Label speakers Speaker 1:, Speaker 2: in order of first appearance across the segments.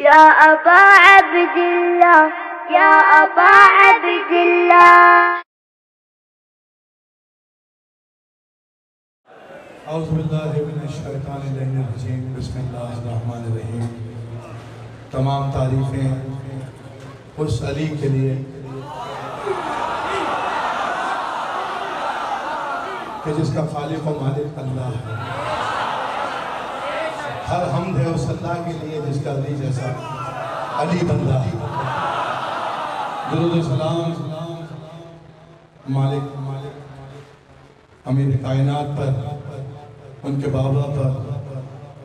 Speaker 1: या अबा अब्दिल्लाह, या अबा अब्दिल्लाह।
Speaker 2: औज़ु बिल्लाहि मिनश शैतानिर रजीम, बिस्मिल्लाहिर रहमानिर रहीम। तमाम तारीफ़ें उस अली के लिए कि जिसका खालिक व मालिक अल्लाह है। हर हम्द है उस अल्लाह के लिए जिसका अली जैसा अली बंदा है। दुरूद सलाम मालिक अमीर कायनात पर, उनके बाबा पर,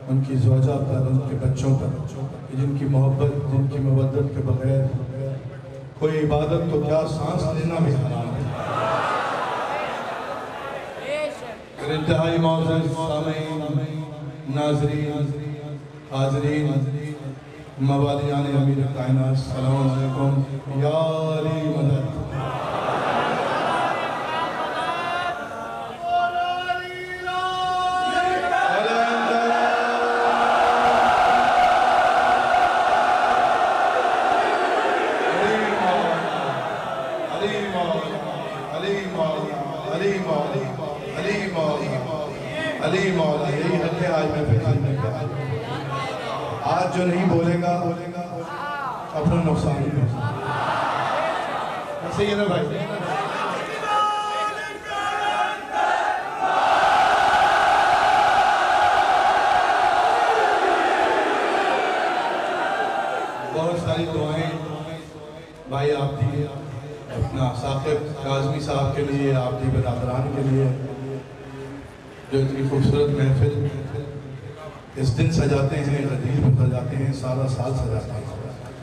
Speaker 2: उनकी ज़ौजा पर, उनके बच्चों पर, जिनकी मोहब्बत, जिनकी मवद्दत के बगैर कोई इबादत तो क्या सांस लेना भी हराम है। इंतहाई मौज़ूद सामीन, नाज़रीन, हाज़रीन, मवालियान अमीर कायनात, सलाम अलैकुम। या अली मदद। अली मौला, यही हक है आज मैं फैसले का। आज जो नहीं बोलेगा अपना नुकसान ही है। सही है ना भाई? बहुत सारी दुआएं भाई आप दी, अपना साकिब काज़मी साहब के लिए, आप दी बरादरान के लिए, जो इतनी खूबसूरत महफिल इस दिन सजाते हैं, गदीर पर सजाते हैं, सारा साल सजाते हैं।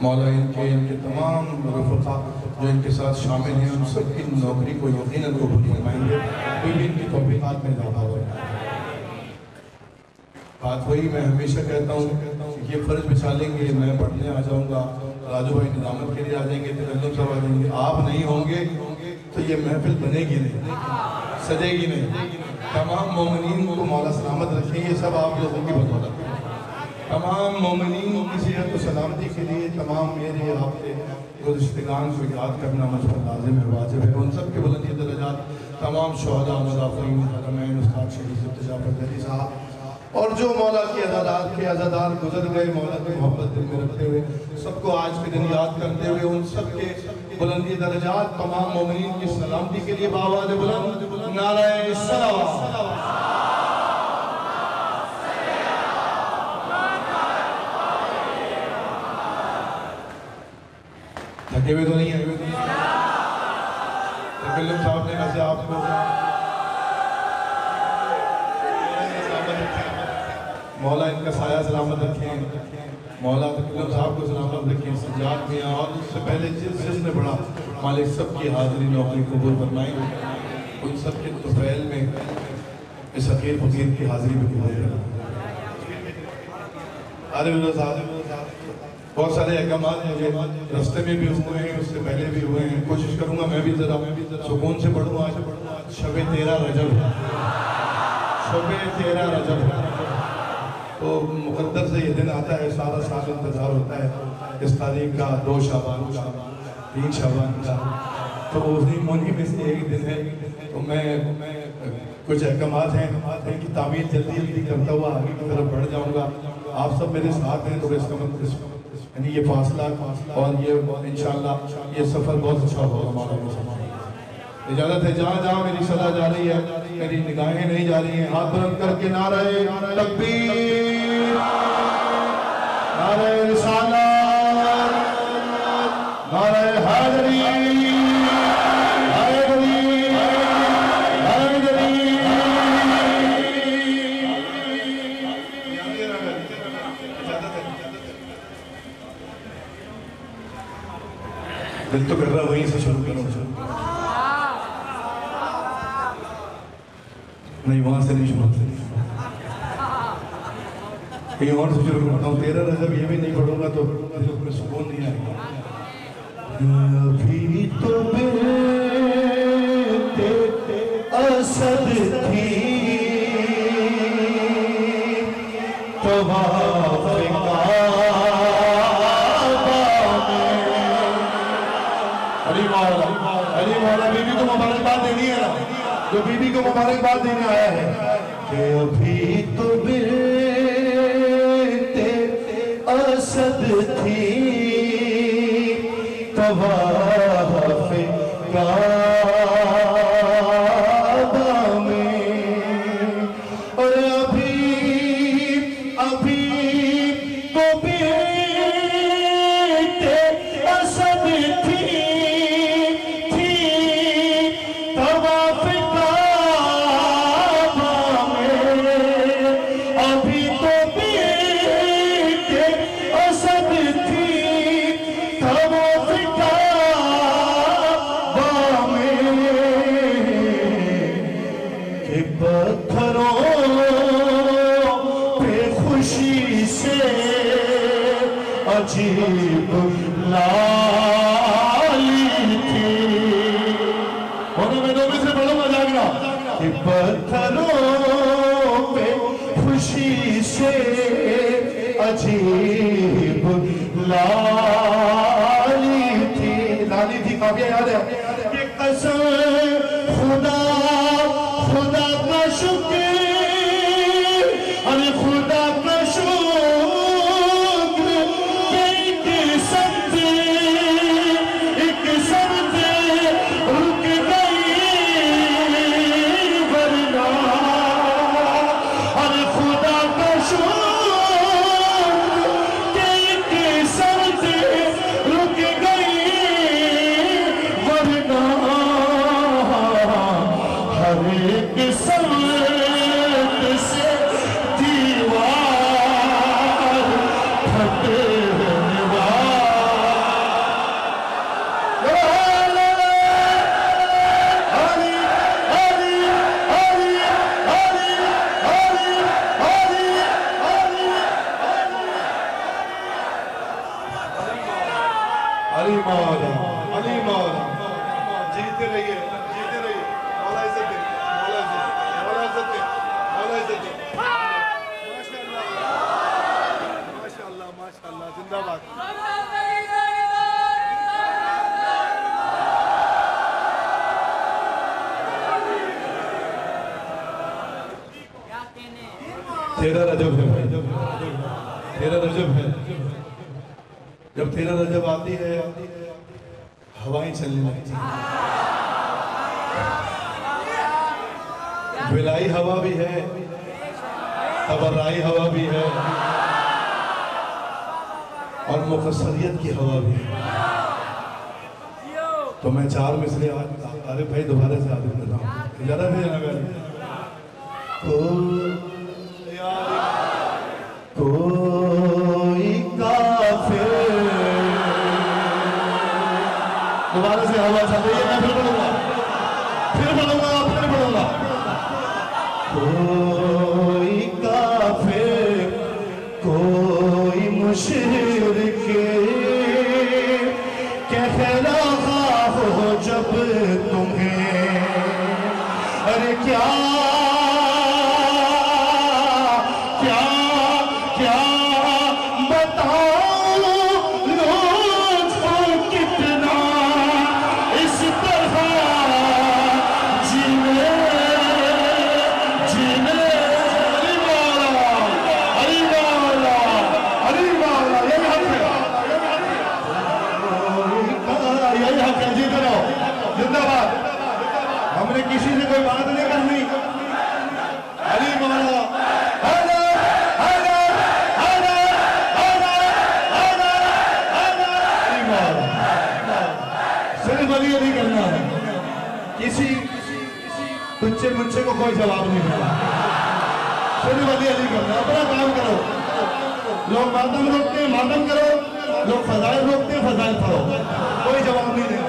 Speaker 2: मौला इनके तमाम रफ़क़ा जो इनके साथ शामिल हैं, उन सब की नौकरी को यकीनन कबूल फरमाएंगे। कोई भी इनकी तौफ़ीक़ात में इज़ाफ़ा हो। बात वही मैं हमेशा कहता हूँ, ये फ़र्ज़ बिछा लेंगे, मैं पढ़ने आ जाऊँगा, राजू भाई निज़ामत के लिए आ जाएंगे, तकल्लुम सब आ जाएंगे, आप नहीं होंगे तो ये महफिल बनेगी नहीं, सजेगी नहीं। तमाम मोमिनीन को मौला सलामत रखें, ये सब आप लोगों की बदौलत है। तमाम मोमिनीन की सेहत और सलामती के लिए तमाम मेरे आपके गुज़श्तगान को याद करना मुझ पर लाज़िम है, वाजिब है। उन सब के बुलंदी दर्जात तमाम शुहदा, मुदाफ़िरीन, हरमैन, उस्ताद शहीद जाफ़र जली साहब और जो मौला के अज़ादार गुजर गए, मौला की मोहब्बत दिल में रखते हुए सबको आज के दिन याद करते हुए उन सब के बुलंदी दर्जात तमाम मोमिनीन की सलामती के लिए बावाज़ बुलंद नारे सलावत। थके हुए तो नहीं है? तकल्लुम साहब ने वैसे आपको मौला इनका साया सलामत रखें, मौला तकल्लुम साहब को सलामत रखें, सज्जाद मियां और उससे पहले जिसने बड़ा मालिक सबकी हाज़िरी नौकरी कबूल फरमाएं, उन सब के तुफ़ैल में इस हकीर फ़कीर की हाज़िरी भी कबूल करें। बहुत सारे अहकामात मुझे रास्ते में भी हुए हैं, उससे पहले भी हुए हैं। कोशिश करूँगा मैं भी ज़रा सुकून से पढ़ूँ। आज शब-ए 13 रजब, शब-ए 13 रजब तो मुक़द्दर से ये दिन आता है, सारा साल इंतज़ार होता है इस तारीख का, 2 शाबान का, 3 शाबान का, तो उन्हीं में से एक दिन है। तो मैं कुछ अहकामात हैं इनकी तामील जल्दी जल्दी करता हुआ आगे की तरफ बढ़ जाऊँगा। आप सब मेरे साथ हैं तो इसका मतलब यानी ये फासला और ये इंशाअल्लाह ये सफ़र बहुत अच्छा होगा हमारा। इजाज़त है, जहाँ जहाँ मेरी सदा जा रही है, मेरी निगाहें नहीं जा रही हैं, हाथ बुलंद करके नारे तकबीर, नारे रिसालत, नारे हैदरी, दिल तो कर रहा वहीं से शुरू करो, नहीं वहां से नहीं शुरू, कहीं और से शुरू करता हूँ। 13 रजब ये भी नहीं पढ़ूंगा तो दिल में सुकून नहीं आएगा। अभी तो असद थी तो मुबारकबाद देनी है ना, जो बीबी को मुबारकबाद देने आया है कि अभी तो बिनते असद थी तवाफ़े काबा में, और अभी तो बिनते असद थी तवाफ़े काबा में, अभी तो बिनते असद थी तवाफ़े काबा में, कि पत्थरों पे खुशी से अजीब लाली थी। और मैं दो में से पढ़ूंगा जागना कि पत्थरों पे खुशी से अजीब लाली थी। काफिया याद है कि कसम खुदा का शुक्र, अरे खुदा का शुक्र, एक शब्द रुक गई वरना, अरे खुदा का शुक्र, एक शब्द रुक गई वरना, हर एक शब्द से दीवार फटने अली मौला, अली मौला, जीते रहिए, जीते रहिए। मौला इज्जत दे, मौला इज्जत दे, मौला इज्जत दे, मौला इज्जत दे। माशाअल्लाह, माशाअल्लाह, जिंदाबाद। तेरा रजब है भाई, तेरा रजब है। जब तेरा रजब आती है हवाएं चलने लगती हैं, विलाई हवा भी है, तबर्राई हवा भी है, और मुफस्सरियत की हवा भी है। तो मैं चार मिसरे आज आरिफ भाई दोबारा से आदिफ करता हूँ, इजाजत है जनाब। कोई काफिर, दोबारा से हवा चल रही है, मैं फिर पढ़ूंगा, फिर पढ़ूंगा, फिर पढ़ूंगा। कोई काफिर, कोई मुशरिक कह रहा हो जब तुम्हें, अरे क्या हमने किसी से कोई बात नहीं करनी। अली मौला, सिर्फ अली नहीं करना है, किसी तुच्छे मुच्छे को कोई जवाब नहीं देना, सिर्फ अली करना। अपना काम करो, लोग मातम रोकते हैं मातम करो, लोग फजाइल रोकते हैं फजाइल पढ़ो, कोई जवाब नहीं देना।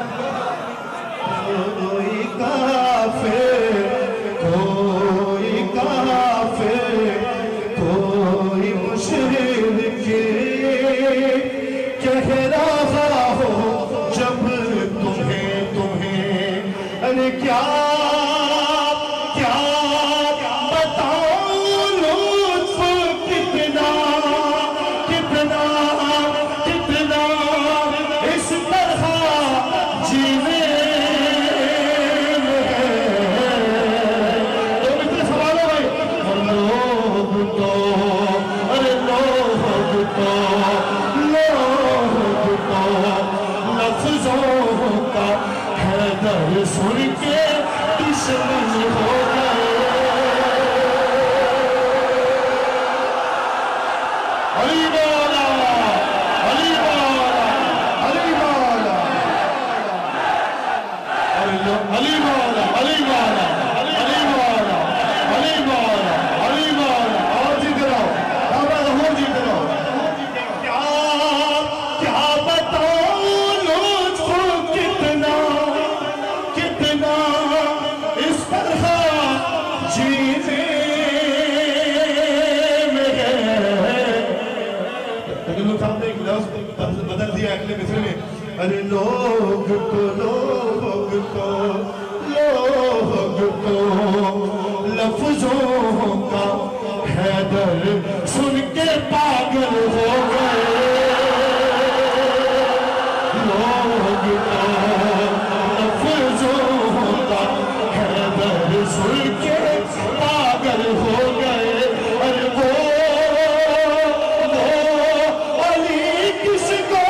Speaker 2: कोई काफिर, कोई मुशरिक कह रहा हो जब तुम्हें, अरे क्या बताऊं लुत्फ कितना इस तरह जीवे सुन के दुश्मन हो गए। अली मौला, अली मौला, अली मौला, अली मौला, अली मौला, अली मौला, अली मौला, अली मौला। और जीत रहो, बाबा हो जीत रहो। क्या क्या बताऊं मुझको कितना कितना इस तरह जीने में है। तकल्लुम साहब ने एक लफ्ज़ बदल दिया अगले मिसरे में। अरे लोग तो लफ्जों का हैदर सुन के पागल हो गए। लोग तो लफ्जों का हैदर सुन के पागल हो गए। अरे वो अली किसको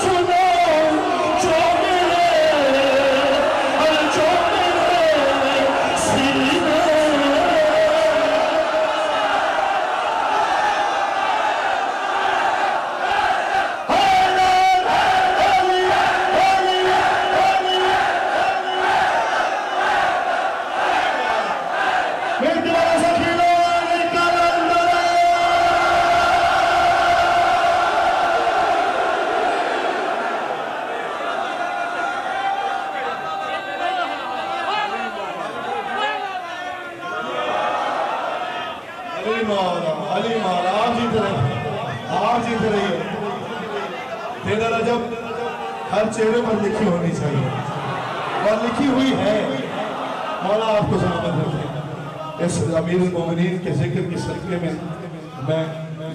Speaker 2: सुनो जो मेरे सीने। अली मौला, आप जीत रहे, आप जीत रही है। तेरा रजब हर चेहरे पर लिखी होनी चाहिए और लिखी हुई है। मौला आपको सलामत रखे। इस अमीरुल मोमिनीन के जिक्र की सदके में मैं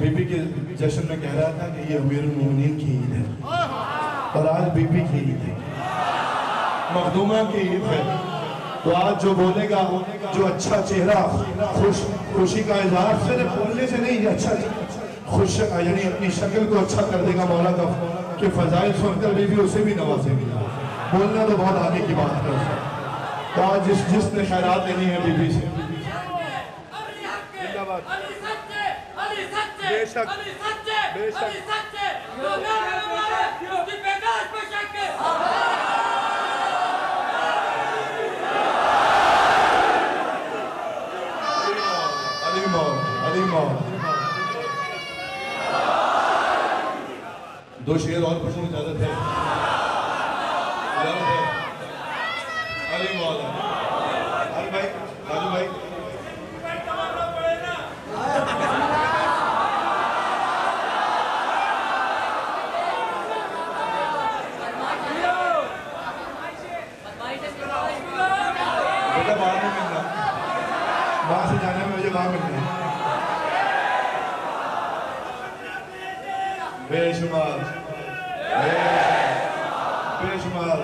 Speaker 2: बीबी के जश्न में कह रहा था कि ये अमीरुल मोमिनीन की ईद है और आज बीबी की ईद है, मखदूमा की ईद है। तो आज जो बोलेगा, जो अच्छा चेहरा, खुशी का इजहार सिर्फ बोलने से नहीं, अच्छा खुश यानी अपनी शक्ल को अच्छा कर देगा मौला का कि फजाइल सुनकर बीबी उसे भी नवाजेगी। बोलना तो बहुत आगे की बात है। तो आज जिसने खैरात लेनी है बीबी से, बेशक बेशक दो शेर और पढ़ने की इजाजत है। अली मौला, अली भाई, राजू भाई, बेटा बाहर नहीं मिलना, बाहर से जाने में मुझे बाहर मिलना है। बेशुमार बेशुमार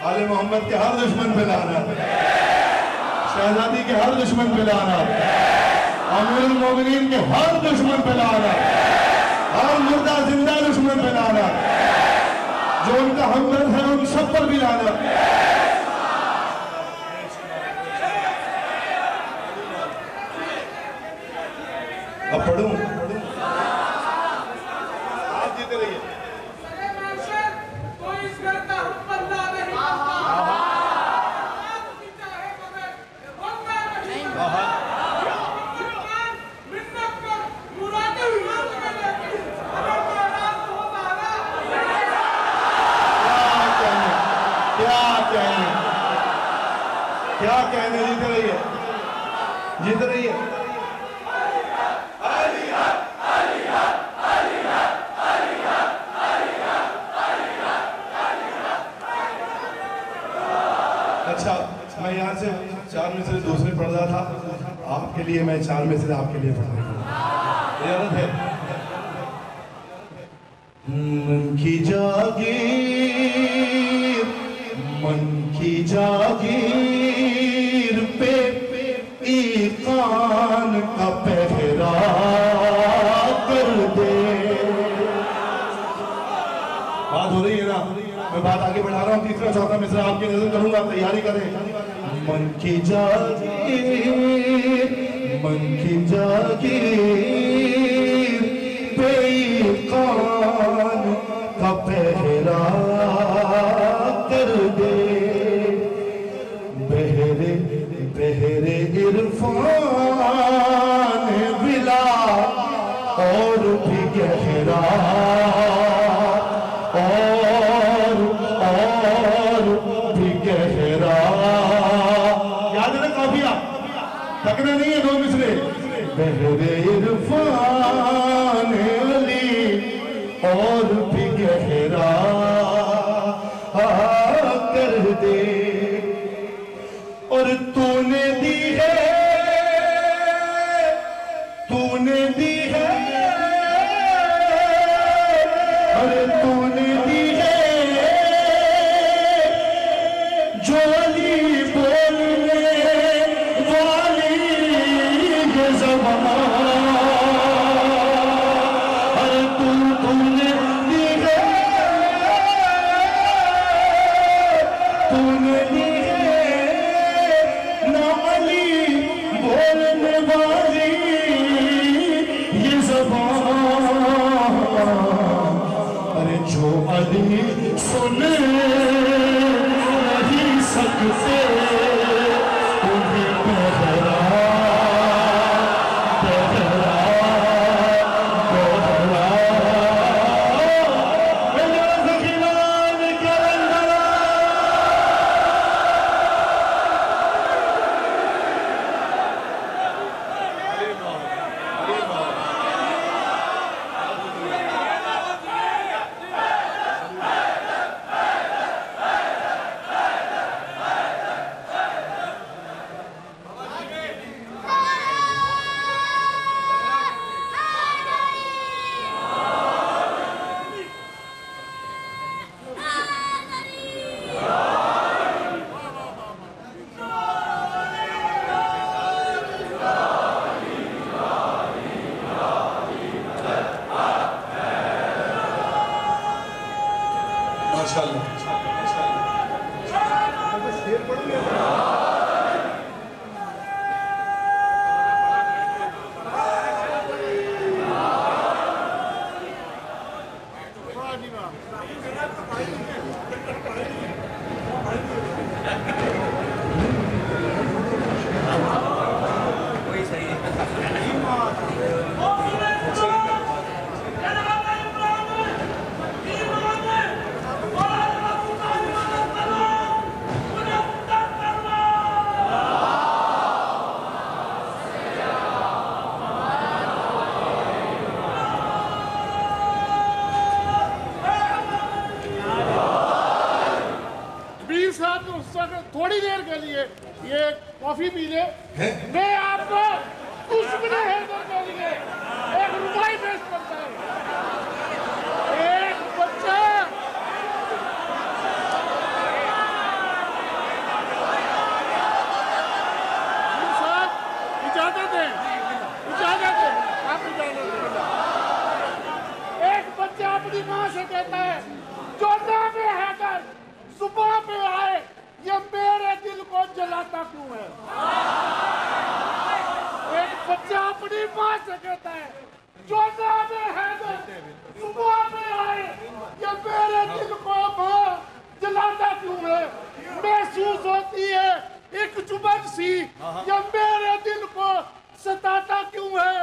Speaker 2: आले मोहम्मद के हर दुश्मन पे लाना, शहजादी के हर दुश्मन पे लाना, अमीरुल मोमिनीन के हर दुश्मन पे लाना, हर मुर्दा जिंदा दुश्मन पे लाना, जो उनका हमदर्द है उन सब पर भी लाना। अब पढ़ूं, आप जीते रहिए। क्या कहने, जीते रहिए, जीते रहिए। अच्छा, मैं यहाँ से 4 मिसरे दूसरे पढ़ रहा था, आपके लिए मैं 4 मिसरे आपके लिए पढ़ रहा हूँ। इजाजत है? मन की जागीर पे ईकान का पहरा कर दे। बात हो रही है ना? मैं बात आगे बढ़ा रहा हूँ। तीसरा चौथा मिसरा आपकी नजर करूंगा, तैयारी करें। मन की जागीर, मन की जागीर बेईकान का पहरा कर दे, बहरे बहरे इरफान बिला और भी गहरा, और भी गहरा। याद है ना काफिया, थकना नहीं है दो मिसरे। बहरे इरफान अली और भी गहरा कर दे, और तूने दी है, तूने दी है, अरे तूने दी है जो अली बोलने वाली ये ज़बान, अरे तूने दी है, तूने दी है ना अली बोलने वाली ये ज़बान, अरे जो अली सुन नहीं सकते उन्हें बहरा बहरा बहरा मेरा ज़खीरान करंदरा।
Speaker 3: थोड़ी देर के लिए ये कॉफी पी ले, मैं आपको दुश्मन हैदर के लिए एक रुपये पेश करता हूँ। एक बच्चा साहब इजाजत है, इजाजत है, आप इजाजत है। एक बच्चा अपनी माँ से कहता है जो नाम हैदर सुबह पे आए ये मेरे दिल को जलाता क्यों है। एक बच्चा अपनी माँ से कहता है जो नाम हैदर सुबह पे आए ये मेरे दिल को माँ जलाता क्यों है। महसूस होती है एक चुभन सी ये मेरे दिल को सताता क्यों है।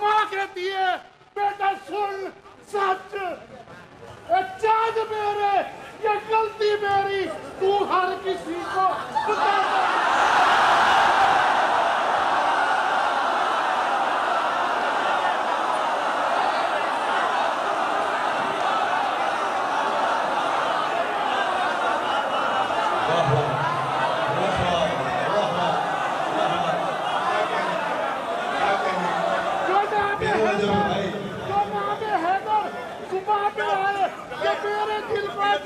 Speaker 3: माँ कहती है बेटा सुन सच, चाँद मेरे ये गलती मेरी तू हर किसी को बताता।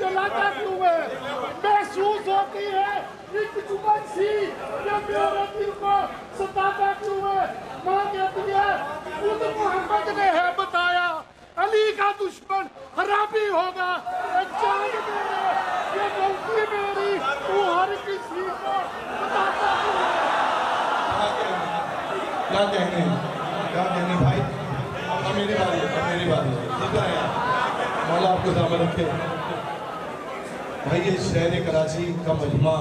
Speaker 3: जलाता क्यों है। महसूस होती है एक चुभन सी ये मेरे दिल को सताता क्यों है। माँ कहती है खुद मोहम्मद ने है बताया अली का दुश्मन हरामी होगा। चाँद मेरे ये मेरी तू हर किसी को बताता क्यों है?
Speaker 2: क्या कहने भाई? अब मेरी बारी है, ठीक है यार, मौला आपको दामन रखे। भाई ये शहर कराची का मजमा,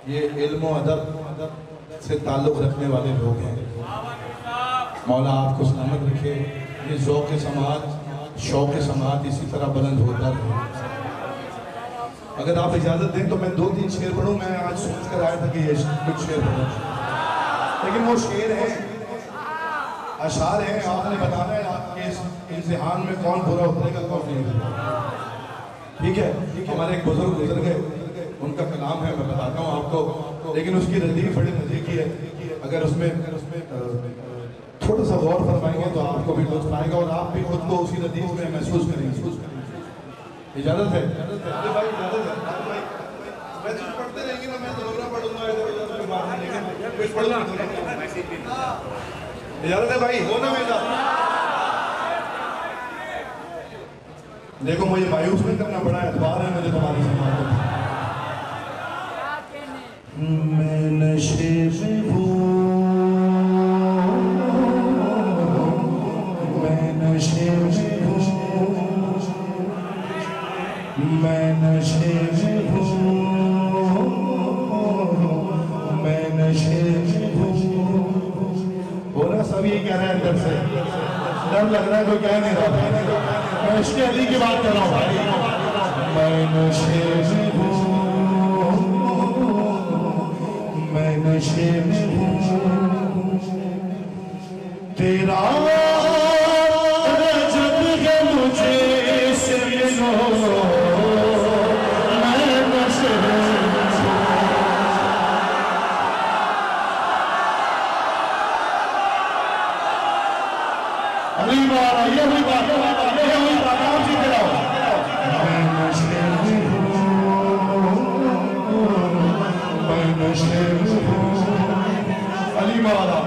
Speaker 2: ये इल्म और अदब से ताल्लुक़ रखने वाले लोग हैं। मौला आपको सलामत रखे। ये ज़ौक़ समात, शौक़ समात इसी तरह बुलंद होता रहे। अगर आप इजाज़त दें तो मैं 2-3 शेर पढ़ूँ। मैं आज सोच कर आया था कि ये कुछ शेर पढ़ूँ, लेकिन वो शेर हैं, अशार हैं। आपने बताना है आपके इस इम्तिहान में कौन पूरा उतरेगा कौन नहीं उतरेगा। ठीक है, हमारे एक बुजुर्ग गुजर गए, उनका कलाम है, मैं बताता हूँ आपको, लेकिन उसकी रदीफ बड़ी मजे की है। अगर उसमें थोड़ा सा गौर फरमाएंगे तो आपको भी लुत्फ आएगा और आप भी खुद को उसी रदीफ में महसूस करेंगे। इजाज़त है? अरे भाई इजाज़त है भाई, वैसे पढ़ते रहेंगे ना, मैं तो दोबारा पढ़ूंगा, लेकिन कुछ पढ़ना इजाज़त है भाई, हो ना मेरा। देखो मुझे मायूस नहीं करना, बड़ा एतबार है मुझे तुम्हारी समाज में। मैं नशे में हूँ, मैं नशे में हूँ, मैं नशे में हूँ, मैं नशे में हूँ। वो ना सब ये कह रहे हैं अंदर से, डर लग रहा है, कोई कह नहीं रहा। मैं इसके अली की बात कर रहा हूँ। मैं नशे में हूँ, मैं नशे में हूँ, तेरा रजब है मुझे से मिलो, मैं नशे में हूँ। अली बाबा ये हुई बात आप जी कराओ। मैं नशे में हूँ, मैं नशे में हूँ। अली मौला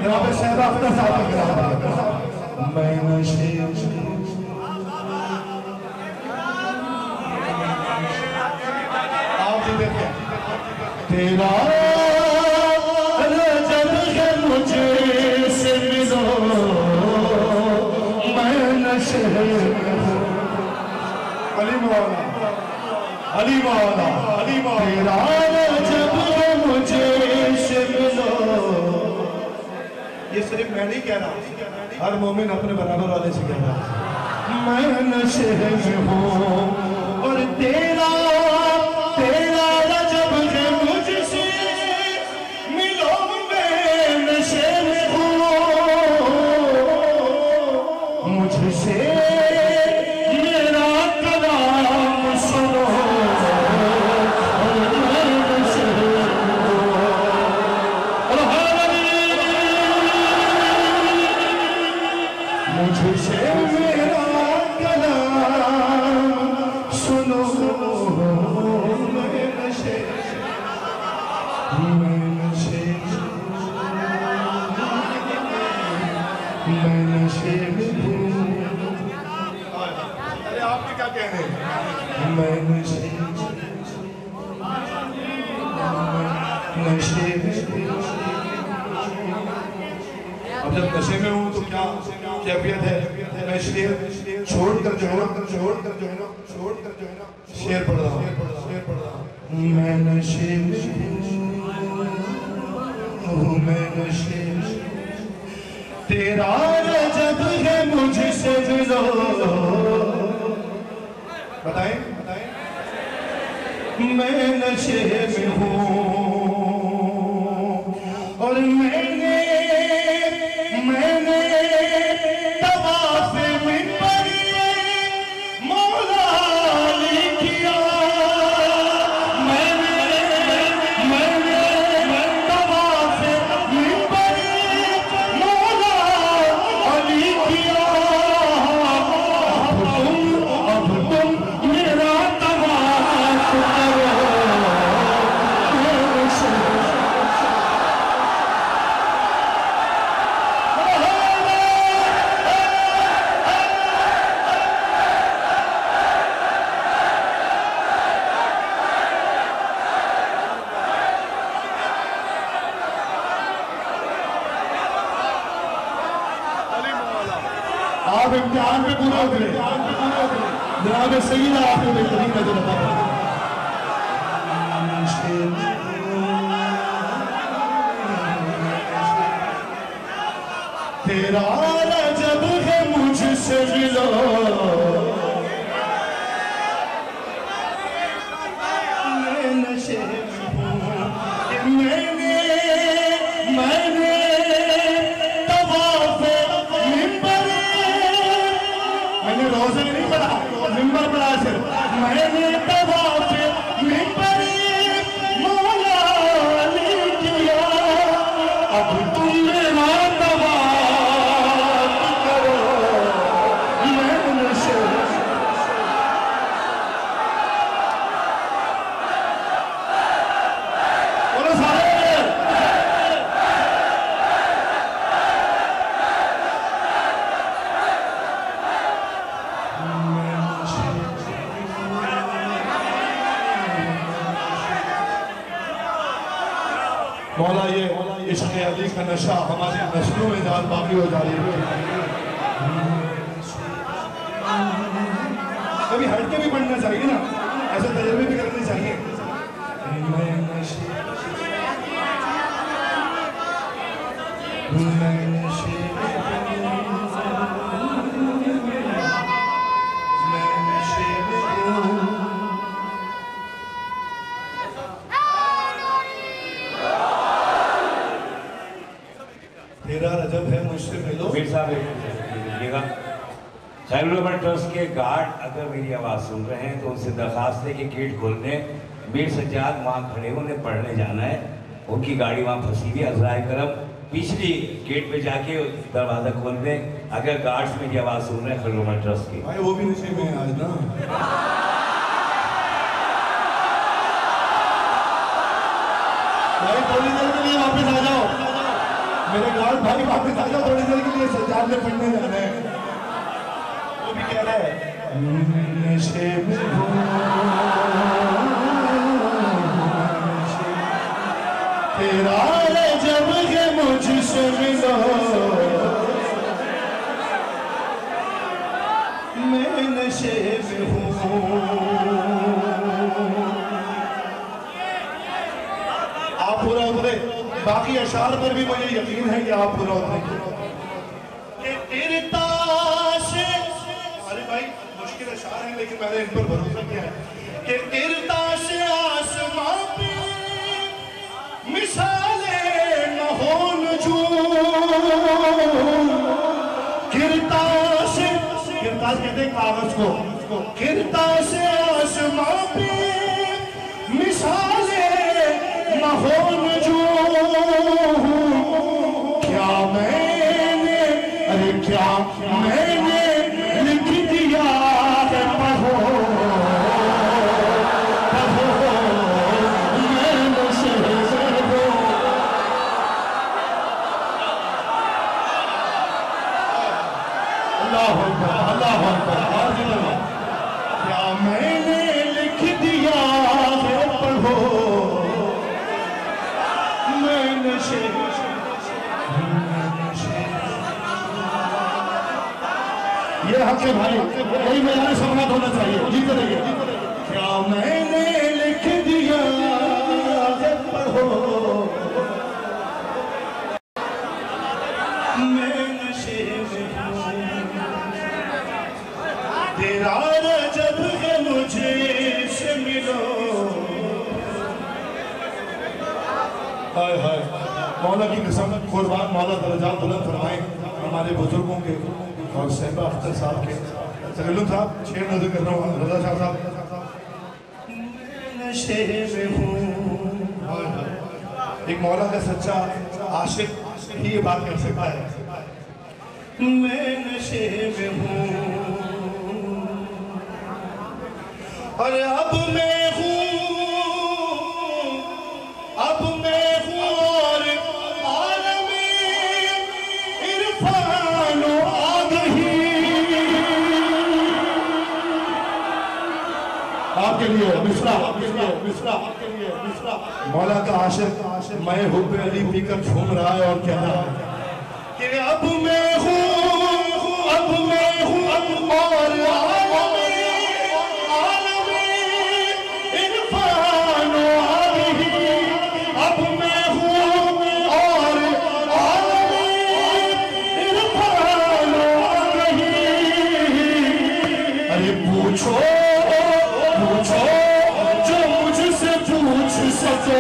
Speaker 2: यहाँ पे शहरा अख्तर साहब का कलाम है। मैं नशे में हूँ, आप जी देखिए, तेरा रजब है मुझे से मिलो, अली मौला, अली मौला, अली मौला, जब मुझे से मिलो। ये सिर्फ मैं नहीं कह रहा, हर मोमिन अपने बराबर वाले से कह रहा। मैं नशे में हूँ और तेरा जब है मुझसे मिलो, मैं नशे में हूँ, मुझसे मेरा कलाम सुनो, मुझसे मेरा कलाम सुनो, मैं नशे मैं नशे में हूँ। अरे आपके क्या कह रहे हैं? मैं नशे में हूँ। अब जब नशे में हूँ तो क्या कैफियत है? मैं शेर छोड़कर जो है ना शेर पढ़ रहा हूँ। मैं नशे में हूँ, मैं नशे में, तेरा रजब है मुझसे मिलो। बताएं मैं नशे में हूँ और मैंने तवाफ़ मिंबर मौला अली किया। मैंने तवाफ़ मिंबर मौला अली किया। अब तुम मेरा तवाफ़ करो, उतरे, जनाब सईदा आपको बेहतरीन नजर आता है। तेरा रजब है मुझसे मिलो, मैं नशे में हूँ, मैंने तवाफ़े मिंबर, मैंने रोज़े नहीं पढ़ा, मिंबर पढ़ा सिर्फ, मैंने तवाफ़े मिंबर मौला ने किया, अब तुम मेरा तवाफ़ करो, मैं नशे बोलो सारे। मौला ये इश्क़ अली का नशा हमारी नस्लों में जान बाकी हो जा रही है। कभी हट के भी पढ़ना चाहिए ना, ऐसे तजर्बे भी करने चाहिए। तेरा रजब है मुझसे मिलो।
Speaker 4: मीर साहब देखिएगा, खैरुल ट्रस्ट के गार्ड अगर मेरी आवाज़ सुन रहे हैं तो उनसे दरखास्त है कि गेट खोल दें। मीर सज्जाद वहाँ खड़े उन्हें पढ़ने जाना है, उनकी गाड़ी वहाँ फंसी हुई है। अज़राए करम पिछली गेट पे जाके दरवाज़ा खोल दें अगर गार्ड्स मेरी आवाज़ सुन रहे हैं खैरुल ट्रस्ट की।
Speaker 2: भाई वो भी नशे में है आज ना। भाई थोड़ी देर के लिए वापस आ जाओ, मेरे गार्ड भाई वापस आ जाओ थोड़ी देर के लिए, सज्जाद ने पढ़ने जाना है। वो भी कह रहा है नशे में हूँ, तेरा रजब है मुझसे मिलो, मैं नशे में हूँ। आप पूरा उतरे, बाकी अशार पर भी मुझे यकीन है कि आप पूरा उतरेंगे। अरे भाई मुश्किल अशार है लेकिन मैंने इन पर भरोसा किया है कि तिरता से आसमां पे मिसाले न हो नजूम, गिरता से, गिरता कहते हैं कागज को, गिरता से आसमां पे मिसाले न हो नजूम, क्या मैंने, अरे क्या मैंने लिख दिया है, पढ़ो पढ़ो, मैं नशे में हूँ। अल्लाह अकबर, अल्लाह अकबर, क्या मैंने लिख दिया है, पढ़ो मैं नशे। ये हक है भाई, यही मैंने समाप्त होना चाहिए। जीते रहिए। क्या मैंने लिख दिया है, पढ़ो मैं नशे में हूँ, तेरा रजब है मुझसे मिलो। हाय हाय, मौला की कसम, कुर्बान मौला दर्जात बुलंद फरमाए हमारे बुजुर्गों के और सहबा अख्तर साहब के। तकल्लुम साहब शेर नजर कर रहा हूँ, रजा शाह साहब। नशे में हूँ, एक मौला का सच्चा आशिक ही ये बात कर सकता है, मैं नशे में हूँ और अब मैं हूँ, अब मैं हूँ और आलमे इरफान आ गई। आपके लिए मिसरा, आपके लिए मिसरा, आपके लिए मिसरा। मौला का आशिक मैं हुब्बे अली पीकर झूम रहा है और कह रहा है कि अब मैं हूँ, अब मैं हूँ, अब और आलमी इरफान आलमी, अब मैं हूँ और आलमी इरफान आलमी। अरे पूछो पूछो जो मुझसे पूछ सको,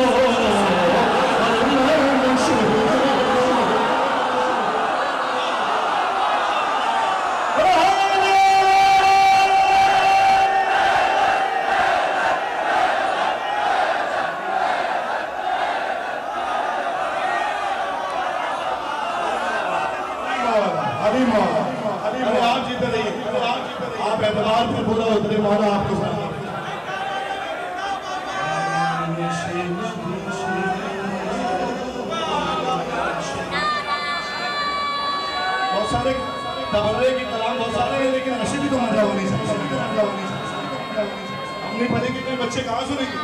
Speaker 2: आप जीते रहिए, आप एतबार से पूरा उतरे, मौला आपको बहुत सारे तबर्रे की कलाम बहुत सारे हैं, लेकिन नशे भी तो मजा हो नहीं सकता। हम नहीं पढ़ेंगे कोई बच्चे कहाँ सुनेंगे?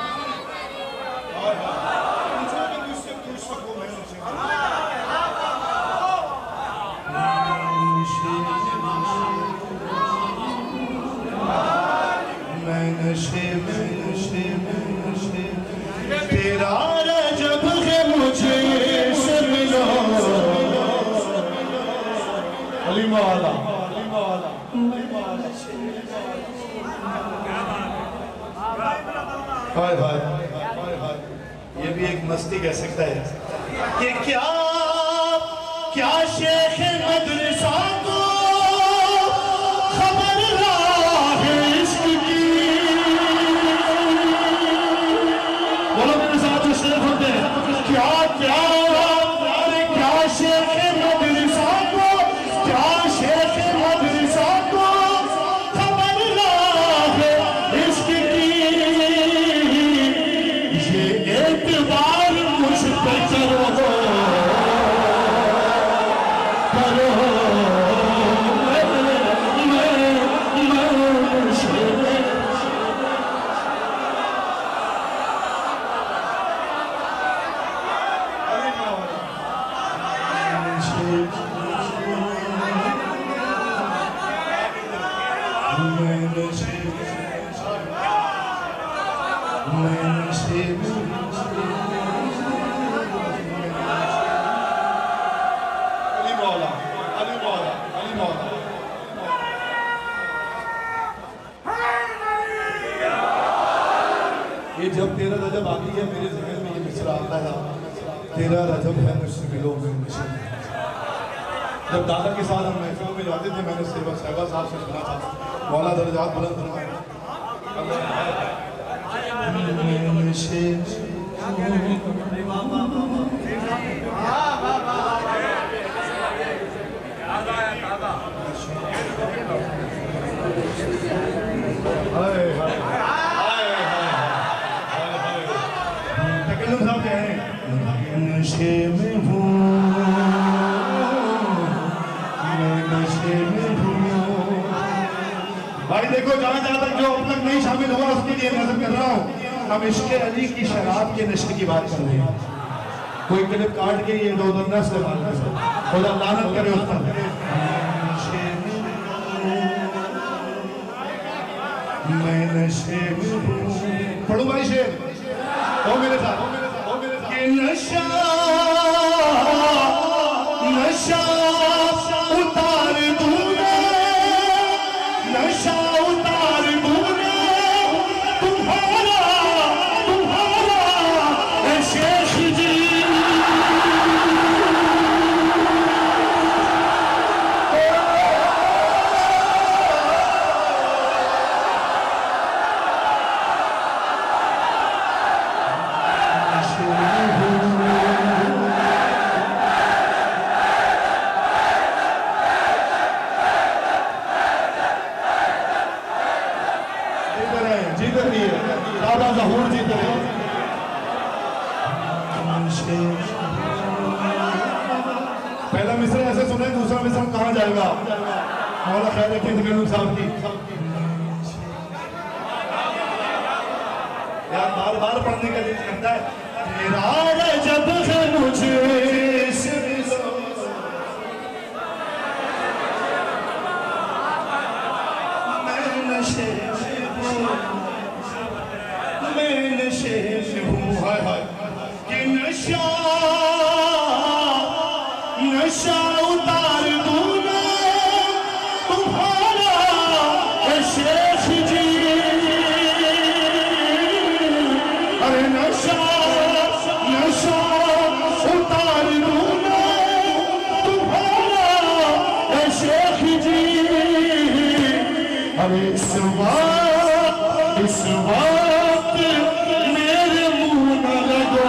Speaker 2: तेरा रजब है मुझे से मिलो, अली मौला हाय हाय, ये भी एक मस्ती कह सकता है कि क्या क्या शेख मदरसा को खबर है इश्क की। बोलो मेरे साथ जो शेख होते हैं, क्या क्या क्या शेख मदरसा को, क्या शेख मदरसा को खबर है इश्क की। ये एतबार मुझ पे करो करो, ये जब तेरा रजब आती है मेरे ज़हन में ये मिसरा आता है, तेरा रजब है मुझसे मिलो में नशे। जब दादा के साथ हम महफिलों में जाते थे, मैंने सेवक साहबा साहब से सुना था, मौला दर्जात बुलंद फरमाए, साहब कह रहे हैं नशे में हूँ, मैं नशे में हूँ। भाई देखो, जहाँ जहाँ तक जो अब तक नहीं शामिल हुआ उसके लिए नजर कर रहा हूँ, हम इश्क़ अली की शराब के नशे की बात कर रहे हैं। कोई क्लिप काट के ये दो न इस्तेमाल कर, खुदा लानत करे उस पर। मैं नशे में हूँ, पढ़ो भाई शेर, हो मेरे साथ, कि नशा नशा उतार दूंगा, नशा उतार दूंगा तुम्हारा तुम्हारा शेख जी। जीते रहिए, दादा ज़हूर जीते रहिए। पहला मिसरा ऐसे सुने, दूसरा मिसरा कहाँ जाएगा? मौला ख्याल रखिए तकल्लुम साहब की। यार बार बार पढ़ने का दिल करता है, तेरा रजब है मुझे से मिलो, मैं नशे में हूँ, हाय हाय कि नशा नशा उतार दूँ ना तुम्हारा शेख जी। अरे नशा नशा उतार दूँ ना तुम्हारा शेख जी। अरे इस वक्त मेरे मुंह न लगो।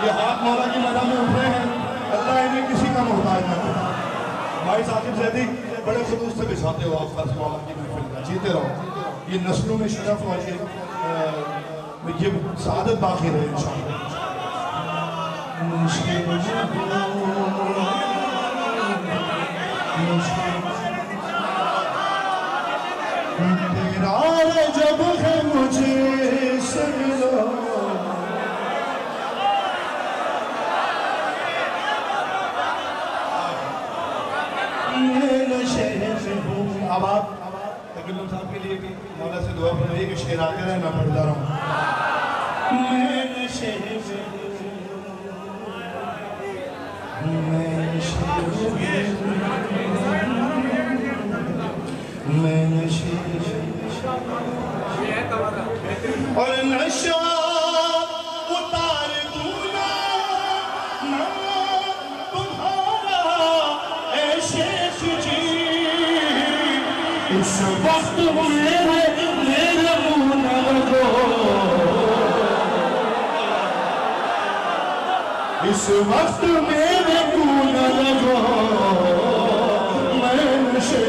Speaker 2: ये हाथ मौला की मैदान में उठ रहे हैं, अल्लाह इन्हें किसी का मोहताज न करे। भाई साकिब ज़ैदी बड़े खुलूस से बिछाते हो आप फर्ज मौला की महफिल में, जीते रहो। ये नस्लों में शरफ और ये सादत बाकी रहे इंशाअल्लाह। तेरा जब है मुझे सजलो अब आप तकल्लुम साहब के लिए भी मौला से दुआ फरमाइए कि शेर आते रहे, मैं पढ़ता रहूं। मैं नशे और नशा उतार दूं ना तुम्हारा ऐ शेख जी। इस वक्त मेरे मुंह न लगो। इस वक्त मेरे मुंह न लगो। मैं नशे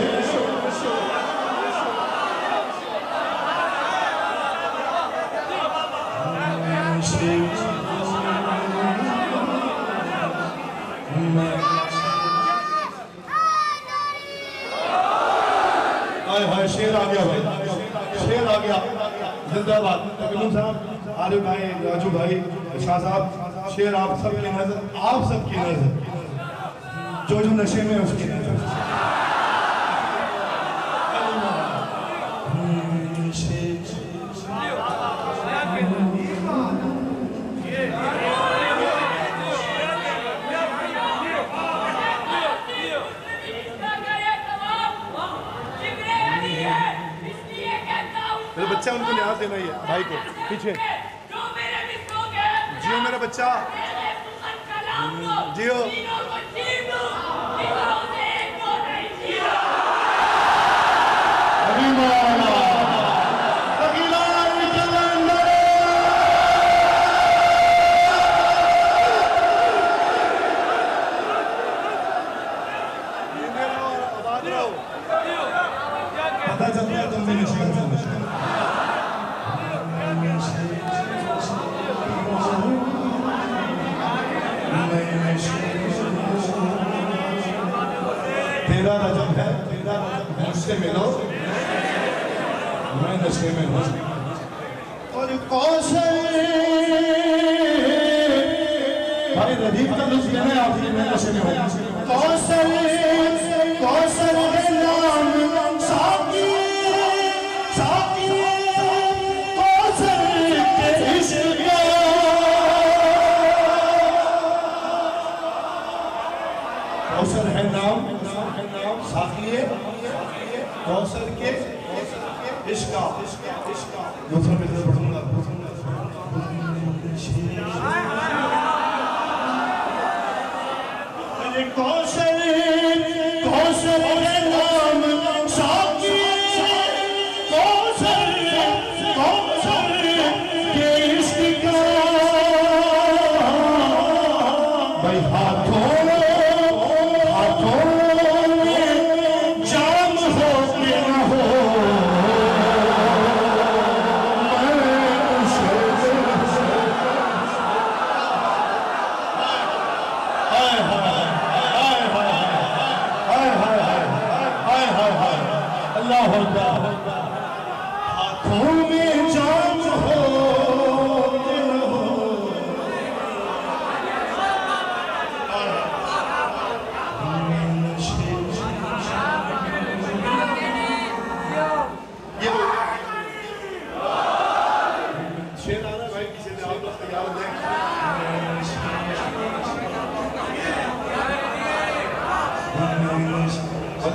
Speaker 2: हाय शेर आ गया भाई, शेर आ गया। जिंदाबाद तकल्लुम साहब, आरिफ भाई, राजू भाई, शाह साहब, शेर आप सबकी नजर, आप सबकी नजर, जो जो नशे में उसकी नजर। मेरा बच्चा, उनको लिहाज देना ही है भाई को पीछे। जियो मेरा बच्चा, जियो। पता चलता है तुम भी नशे में तेरा रजब है, मुझसे मिलो, मैं नशे में हूँ। और कौशल भाई रदीफ का लुत्फ लेना है आखिर में नशे में हूँ। कौशल कौशल है नाम साकी साकी कौशल के इश्क कौशल है नाम साकिए कौशल के इश्क दूसरा मित्र पढ़ूंगा। कौशल कौशल है नाम साकिए कौशल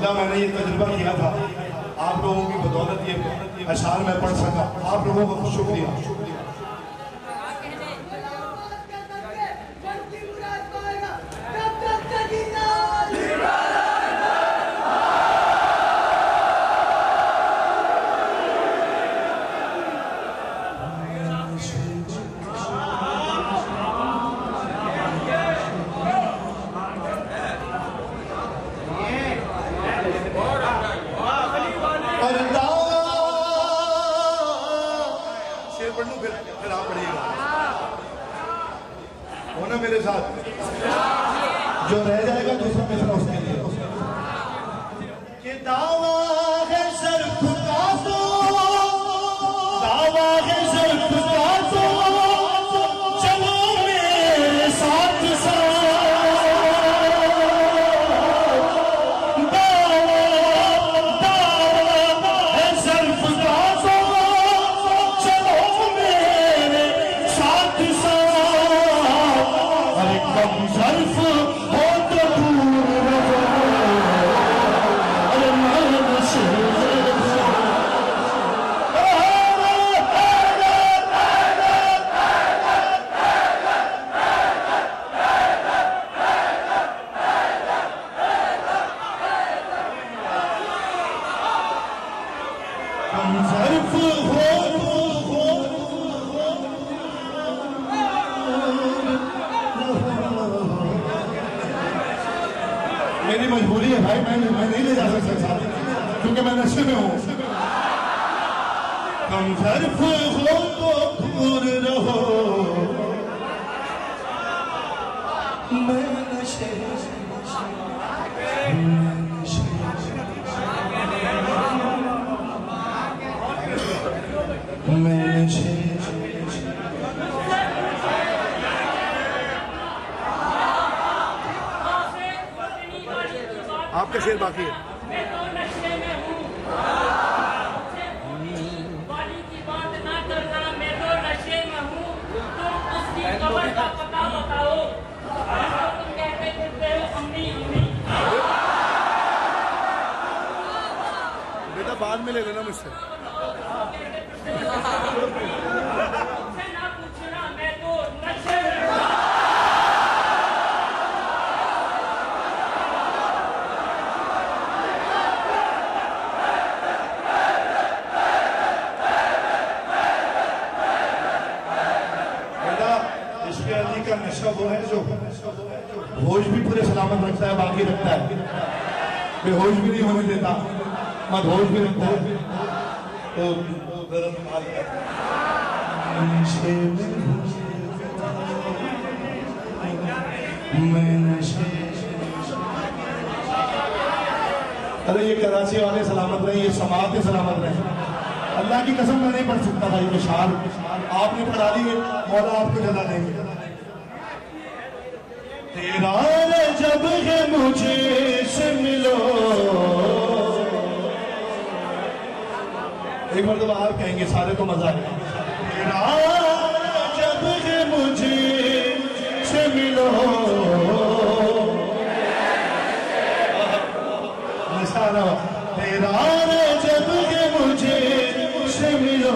Speaker 2: अलहमदुलिल्लाह मैंने ये तजुर्बा किया था, आप लोगों की बदौलत ये अशार में पढ़ सका। आप लोगों को शुक्रिया। फिर आप पढ़िएगा हो ना मेरे साथ। जो रह जाएगा दूसरा मिसरा उसके लिए। ये दावा है शर्फ का तो, दावा है शर्फ का तो, चलो मेरे साथ साथ। मेरी मजबूरी है भाई, मैं नहीं ले जा सकता क्योंकि मैं नशे में हूँ। तुम ज़र्फ़ हो तो दूर रहो, मैं नशे आपका शेर बाकी है।
Speaker 5: मैं तो नशे में हूँ, वाली की बात ना करना, मैं तो नशे में हूँ। तुम उसकी कब्र का पता बताओ, तुम कहते फिरते हो अम्मी अम्मी।
Speaker 2: बेटा बाद में ले लेना मुझसे।
Speaker 5: ना पूछना, मैं तो नशे में हूँ।
Speaker 2: का नशा वो है जो होश भी पूरे सलामत रखता है, बाकी रखता है, बेहोश भी नहीं होने देता, मदहोश भी रखता है। तो अरे ये कराची वाले सलामत रहे, ये समाते सलामत रहे। अल्लाह की कसम मैं नहीं पढ़ सकता था ये शार, आपने पढ़ा दी, मौला आपको जला देंगे। तेरा जब है मुझे से मिलो, एक बार तो आप कहेंगे सारे तो मजा आएगा। तेरा जब है मुझे से मिलो, तेरा जब है मुझे से मिलो,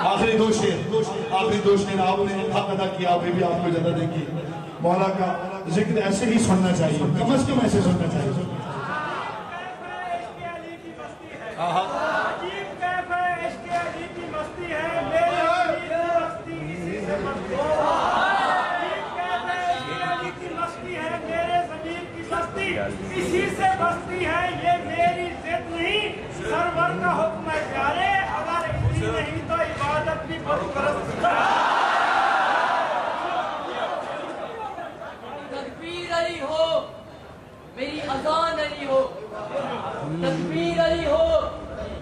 Speaker 2: आखिरी दो शेर आपने हक अदा किया, अभी भी आपको ज्यादा देखिए। मौला का जिक्र ऐसे ही सुनना चाहिए, कम से कम ऐसे सुनना चाहिए।
Speaker 3: इसी से बसती है ये मेरी जिद नहीं, सरवर का हुक्म है प्यारे, अगर इतनी नहीं तो इबादत भी बदकरस्त।
Speaker 5: तकबीर अली हो, मेरी अजान अली हो, तकबीर अली हो,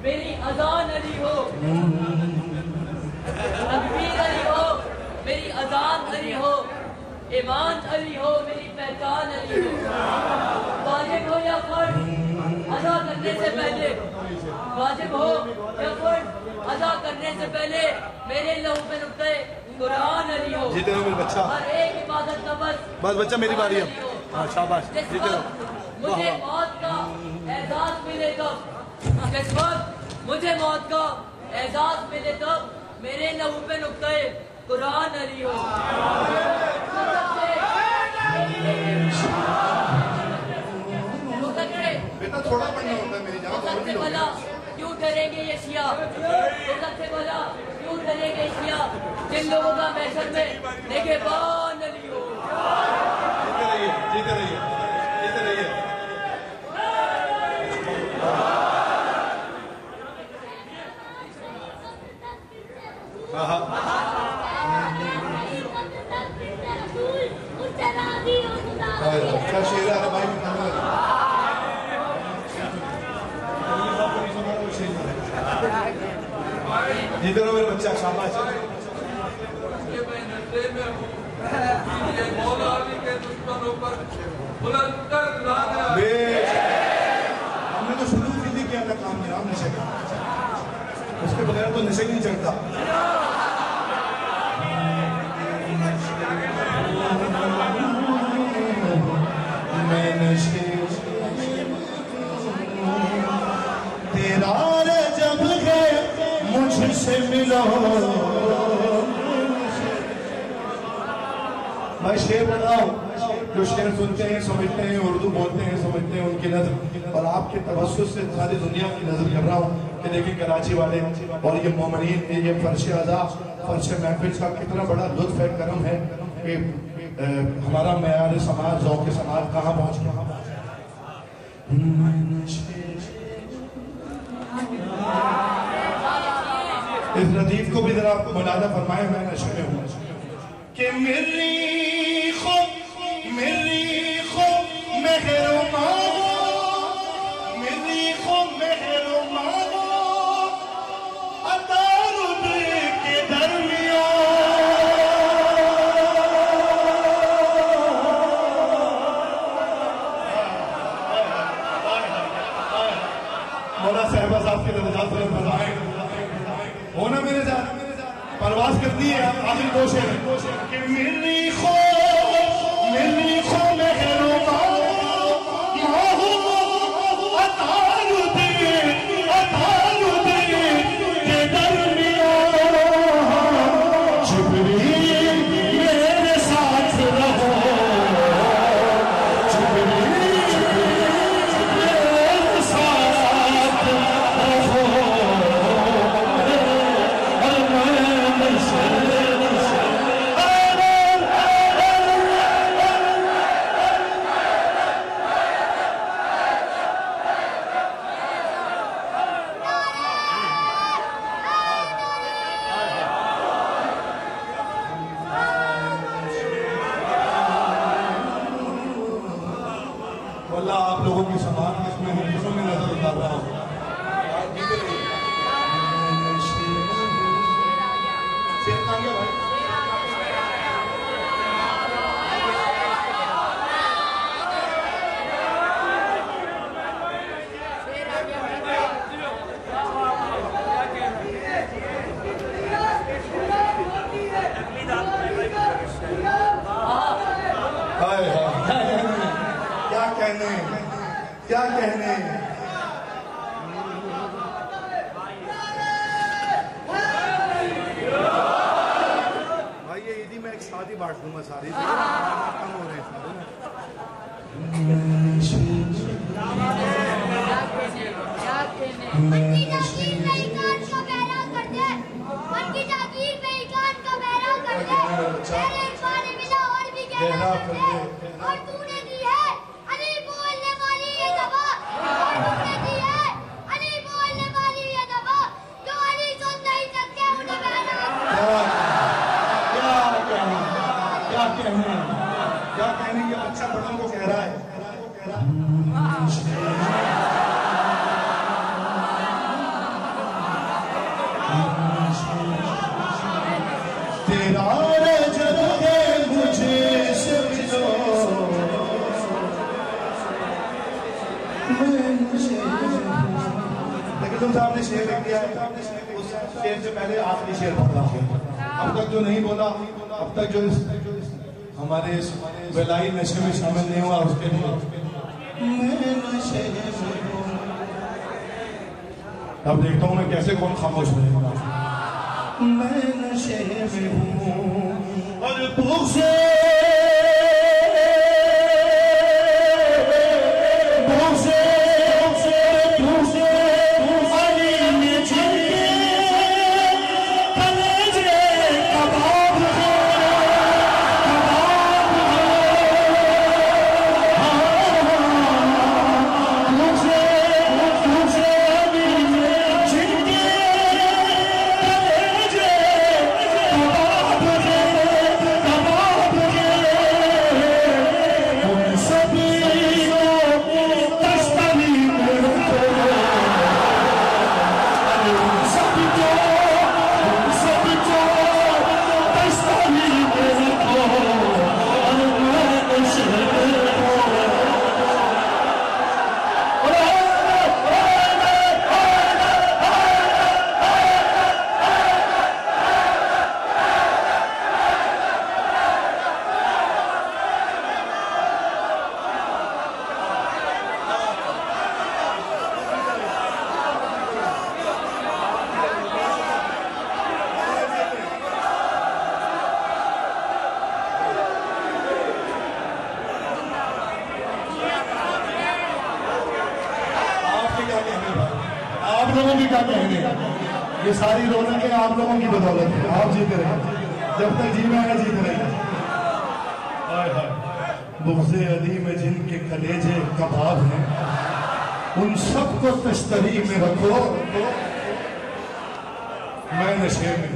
Speaker 5: मेरी अजान अली हो, तकबीर अली हो, मेरी अजान अली हो, ईमान अली हो, मेरी पहचान अली हो। वाजिब हो या फर्ज अदा करने से पहले, वाजिब हो या फर्ज अदा करने से पहले मेरे लहू पे नुक्ते कुरान अली हो।
Speaker 2: जीते रहो मेरे बच्चा।
Speaker 5: हर एक इबादत का बस
Speaker 2: बच्चा मेरी बारी है। हाँ शाबाश, जीते रहो।
Speaker 5: मुझे मौत का एहसास मिले तब, जिस वक्त मुझे मौत का एहसास मिले तब मेरे लहू पे नुक्ते कुरान अली हो।
Speaker 2: बेटा थोड़ा पढ़ना होता है मेरी जान।
Speaker 5: सबसे भला क्यों डरेंगे ये शिया, सबसे भला क्यों डरेंगे शिया जिन लोगों का महशर में निगहबान अली हो।
Speaker 2: जीते रहिए, जीते रहिए, जीते रहिए। क्या शेर है भाई? जीते रहो मेरे बच्चा, शाबाश। हमने तो शुरू ही नहीं किया था काम जनाब नशे का, उसके बगैर तो नशे नहीं चलता। मैं नशे तेरा जब है मुझसे मिलो। मैं शेर पढ़ रहा हूँ, जो शेर सुनते हैं समझते हैं, उर्दू बोलते हैं समझते हैं, उनकी नजर और आपके तवज्जुह से सारी दुनिया की नजर कर रहा हूँ कि देखिए कराची वाले और ये मोमिनीन, ये फर्श अदा, फर्श महफिल का कितना बड़ा लुत्फ है, करम है कि हमारा मेयार समाज, ज़ौक़ समाज कहाँ पहुँच गया। इस लतीफ को भी जरा मुलादा फरमाए, मैं नशे में हूँ कि मेरी खो मेहरमा, मेरी खो मेहरमा अतारुद के दरमियान। मौला साहबा साहब के दरजात पर फरमाए होना मेरे साथ परवाज करती है। आखिर दो शेर कि मेरी खो मेहरमा अतारुद के दरमियान। जिब्रील मेरे साथ रहो, जिब्रील मेरे साथ रहो। वल्लाह आप लोगों की समान इसमें हिंदुओं में नजर उतार रहा हूँ। शेर कहाँ गया भाई? क्या कहने भाई, ये ईदी में एक साथ ही बांट दूंगा सारी, कम हो रहे हैं
Speaker 1: और तूने दी है अली बोलने वाली ये दवा, और तूने दी है अली बोलने वाली ये दवा, जो अली सुन नहीं सकते उन्हें बहना।
Speaker 2: क्या कहने ये बच्चा बड़ों को कह रहा है। तेरा रजब है मुझे से मिलो, लेकिन तुम साहब ने शेर लिख दिया है, उस शेर से पहले आखिरी शेर पढ़ रहा हूँ। अब तक जो नहीं बोला, अब तक जो हमारे वेलाई नशे में शामिल नहीं हुआ, उसके लिए अब देखता हूँ मैं कैसे कौन खामोश रहेगा। मैं नशे में हूँ और भूख से ये सारी रौनक आप लोगों की बदौलत है। आप जीते रहे, जब तक जी में आए जीते रहे। बुग़्ज़े अली में जिनके कलेजे कबाब हैं, उन सबको तश्तरी में रखो। मैं नशे में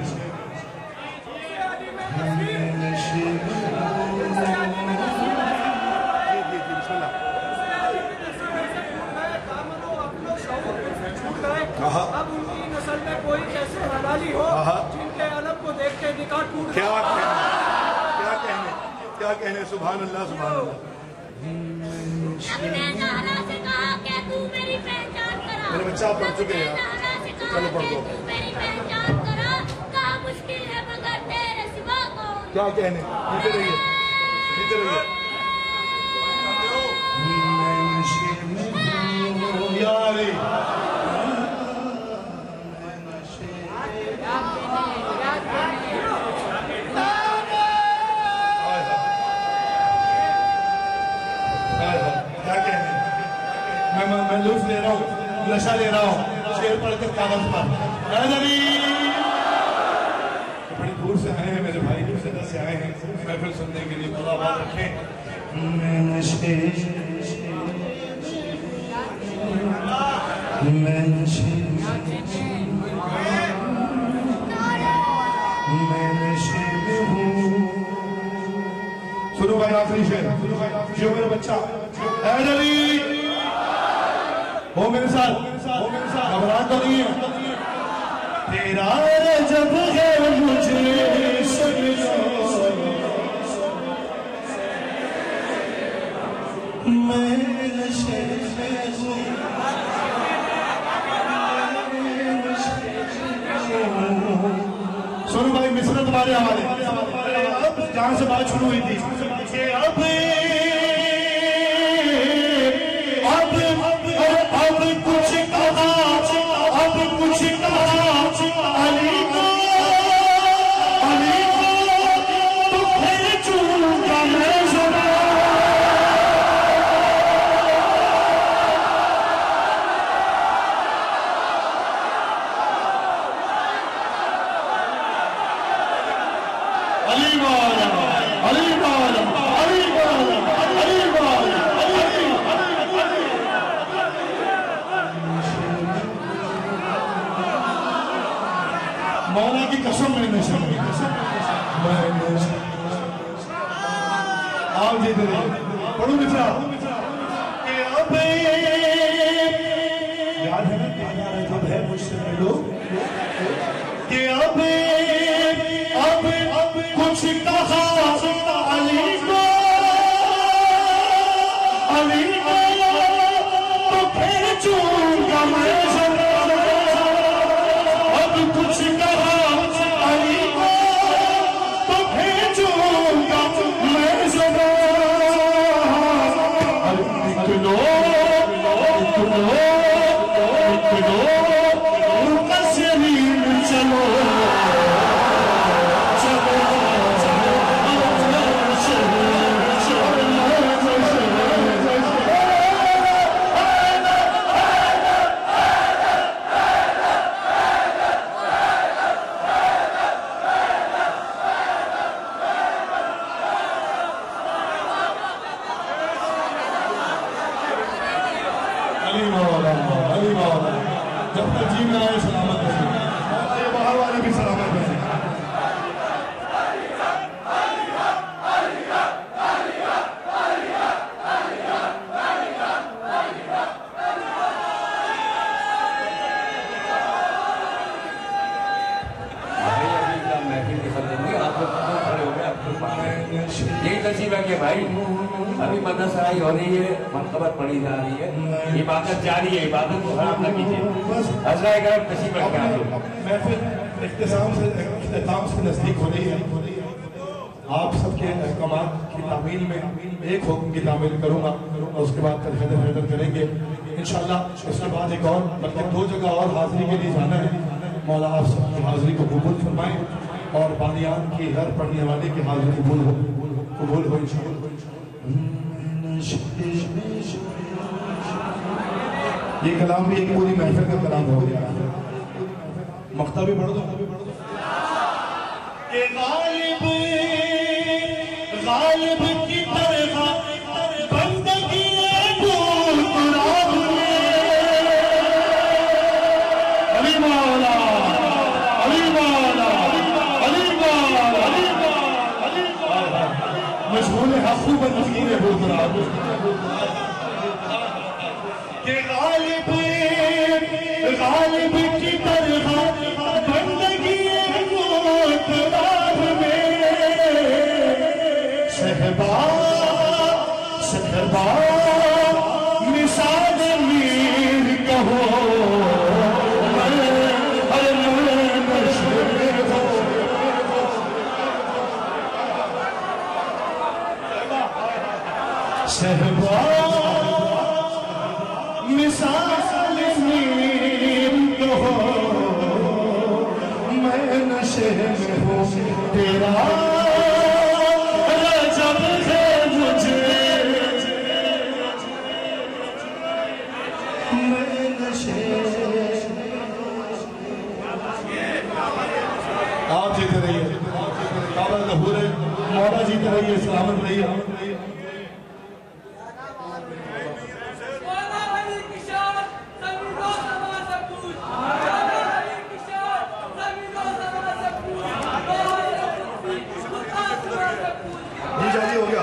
Speaker 6: अब उनकी नस्ल में कोई कैसे हलाली हो जिनके अलग को देख के निकाह टूट।
Speaker 2: क्या कहने सुभान अल्लाह सुभान अल्लाह।
Speaker 1: से कहा कि तू मेरी पहचान करा।
Speaker 2: मेरे बच्चा पढ़ चुके हैं, चलो पढ़ दो।
Speaker 1: तू मेरी पहचान करा, कहा मुश्किल है मगर तेरे सिवा कौन।
Speaker 2: क्या कहने, नीचे रहिए, नीचे रहिए। मैं लुत्फ ले रहा हूँ, नशा ले रहा हूँ, शेर पढ़कर कागज पर। बड़ी दूर से आए हैं मेरे भाई, दूर से आए हैं महफिल सुनने के लिए। खुदा बात रखें। मैं नशे में हूँ। सुनो भाई आखिरी शेर, जो मेरा बच्चा हो मेरे साथ, घबराहट तो नहीं है। तेरा जब है मुझे मैं नशे में हूँ। सुनो भाई मिसरा तुम्हारे हवाले। अब जहाँ से बात शुरू हुई थी, अब कुछ कहा, अब कुछ कहा अली को तो फिर चूका मैं जरा। अली वाला, अली वाला, अली वाला, अली वाला, मौला की कसम में नशे में। आओ जी दे पढ़ो मित्रा। याद है ना, जब है मुझसे मिलो कि अब कुछ कहा अली को, अली को तो फिर चूका मैं जरा। अब कुछ कहा अली को,
Speaker 3: निकलो मुकस्सिरीन चलो जब तक जी में आए सलामत है, बाहर वाले भी सलामत है।
Speaker 4: यही तस्वीर है कि भाई अभी मदरसाई हो रही है, मनकबत पढ़ी जा रही है, इबादत जारी है, इबादत को खराब न कीजिए। अज़राए करम तशरीफ रखें आप लोग।
Speaker 2: महफिल इख्तिताम से नजदीक हो रही है। आप सबके अहकामात की तामील में एक हुक्म की तामील करूंगा और उसके बाद फिर हैदर करेंगे इंशाल्लाह। उसके बाद एक और बल्कि 2 जगह और हाजिरी के लिए जाना है। मौला आप सबकी हाजिरी को कबूल फरमाएं और बानियान की हर पढ़ने वाले की हाजिरी कबूल हो इंशाल्लाह। ये कलाम भी एक पूरी महफिल का कलाम हो गया। मख्ता भी पढ़ दो। गालिब की तरह बंदगी अली मौला अली मौला अली मौला मशहूर हकू बंदगी ने बुलबुला के गालिब की तरह बंदगी सहबा मिसाल मीर कहो सहबा मिसाल मीर कहो मैं नशे में हूँ तेरा आप जीते रहिए, काबा लहूर है, मौला जीते रहिए, सलामत रहिए। जी हो गया।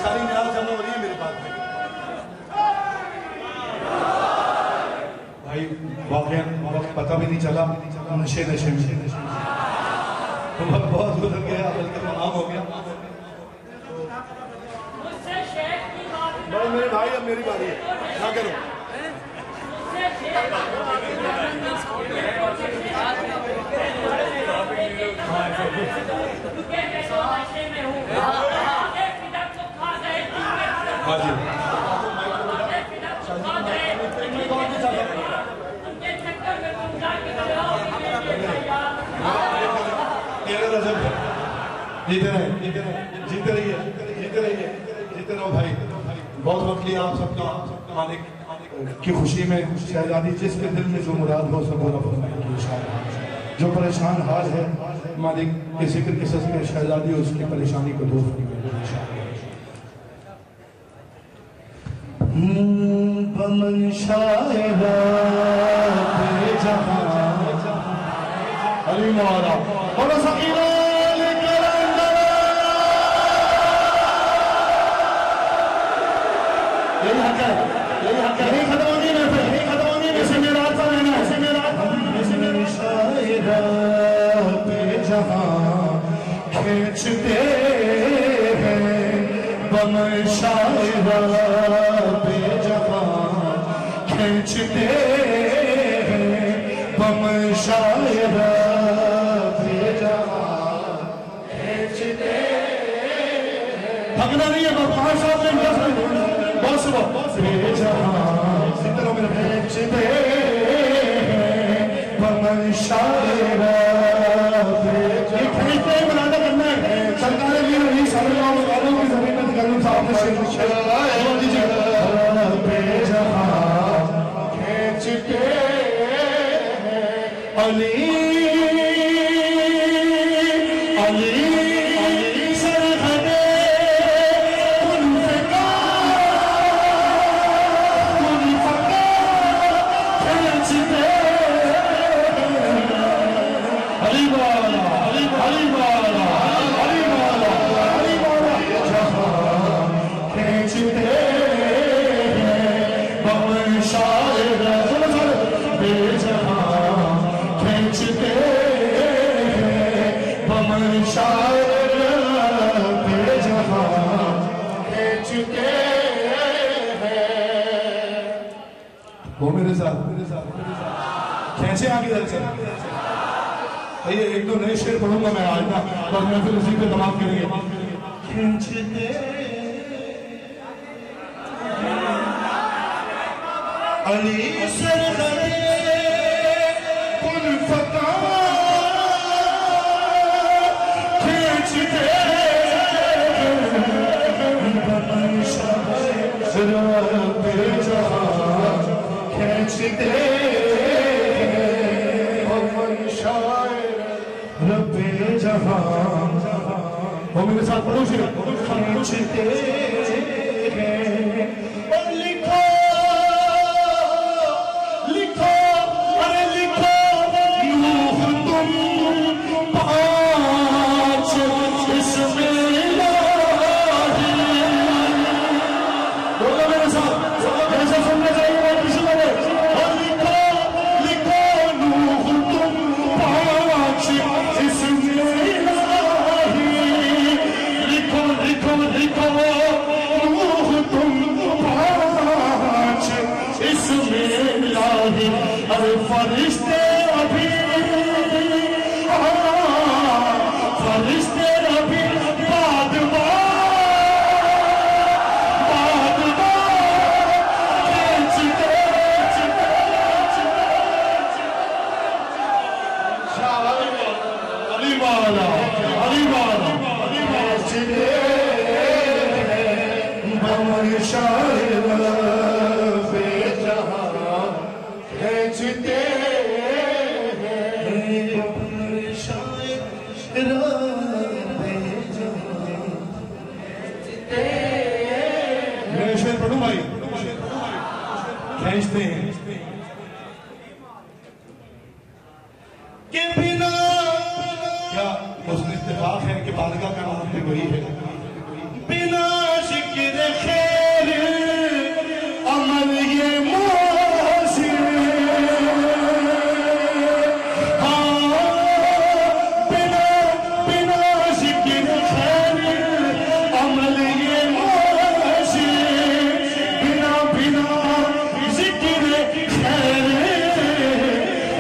Speaker 2: सारी न्याज जमा हो रही है मेरे पास भाई। वाकई पता भी नहीं चला, नशे में तो बहुत गुजर गया, बल्कि तमाम हो गया। मेरे भाई अब मेरी बारी है, क्या करो। हाँ जी जीते रहो भाई। बहुत वक्त लिया आप सबका। मालिक की खुशी में शहजादी जिसके दिल में जो मुराद हो सब पूरा फरमाएंगे इंशाअल्लाह। जो परेशान हाल है मालिक के जिक्र के सदके शहजादी उसकी परेशानी को दूर करेंगे इंशाअल्लाह। बमन शायरा अली मौला बोलो सकीना यही खत्म होगी ना, यही खत्म होगी। ऐसे मेरा आता रहना, ऐसे मेरा शायरा पे जहां खींचते हैं बम शायरा पे जहां खींचते बम शायर थकना नहीं है, 5 साल में बस बेचते बम शायर बनाना करना है। सरकार की नहीं सारे वालों की जमीन में निकालने साहब खींचते अली कैसे आगे इधर से ये एक दो नए शेर पढ़ूंगा मैं आज ना, तो मैं फिर उसी पे तमाम करेंगे। खींचते अली सरदरे कुल फता खींचते खींचते रब्बे जहां वो मेरे साथ पढ़ो शेर। खींचते और लिखो लिखो अरे लिखो यूं तुम पाँच इसमें बोलो मेरे साथ कैसे सुनना चाहिए वो किसी को और लिखो लिखो नूह तुम पाँच इसमें लिखो लिखो लिखो नूह तुम पाँच इसमें लाही अरे फरिश्ते अभी फरिश्ते अभी बाद शेर पढ़ू भाई खींचते हैं के बिना क्या उसने इत्तेफाक है कि बादशाह का नाम भी वही है। बिना जिक्र खैर अमल ये मोहसिन बिना बिना जिक्र खैर अमल ये मोहसिन बिना बिना जिक्र खैर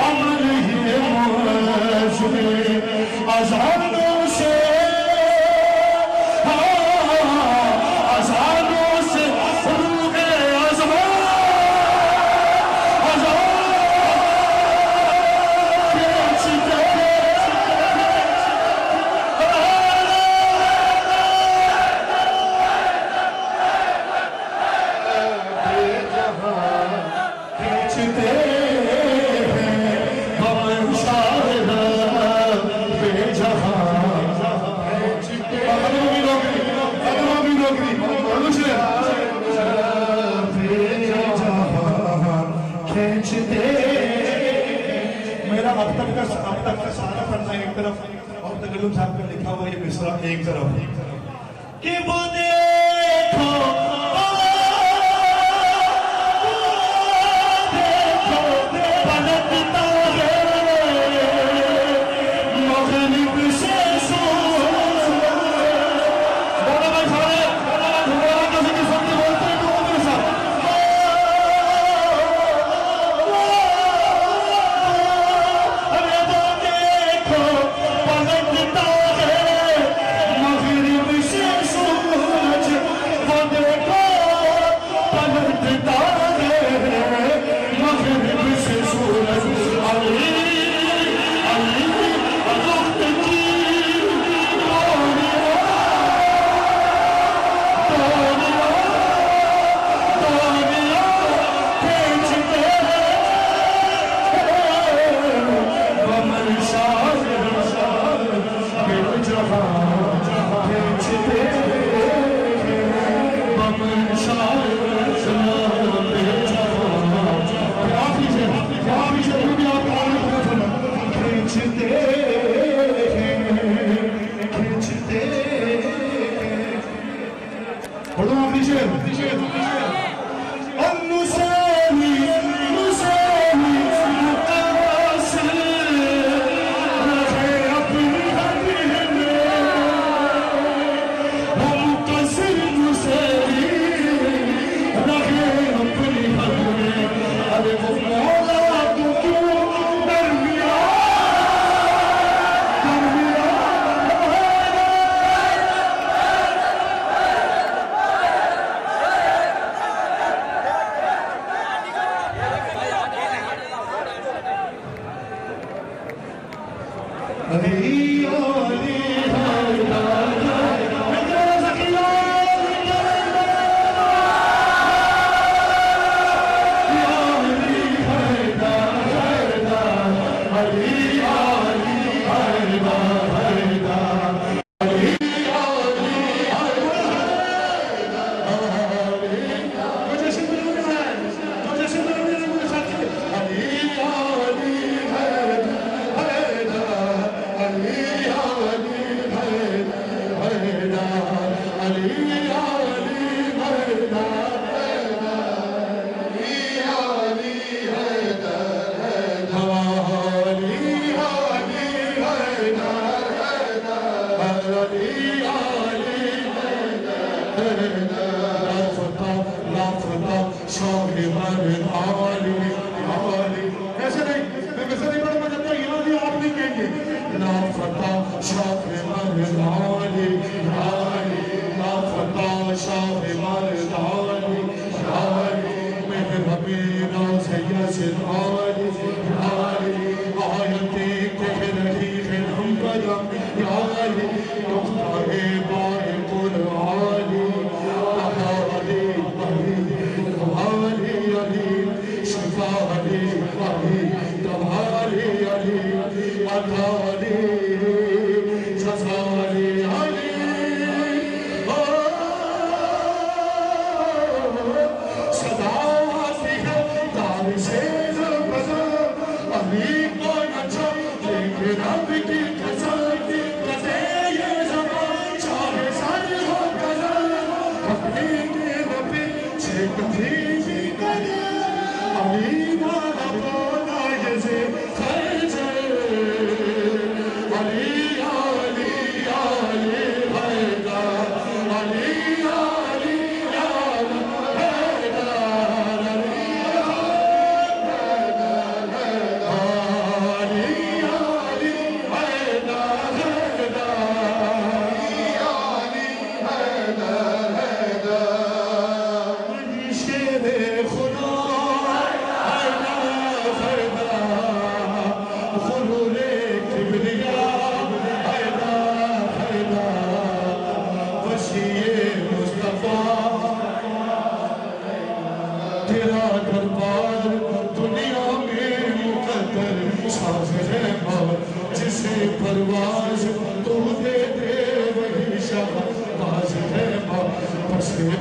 Speaker 2: अमल ये मोहसिन अज़ानों से अज़ानों से रूहे अज़ान खींचते मेरा अब तक का सारा पन्ना एक तरफ और तकल्लुम साहब का लिखा हुआ ये मिसरा एक तरफ कि वो देखो पलटता है मग़रिब से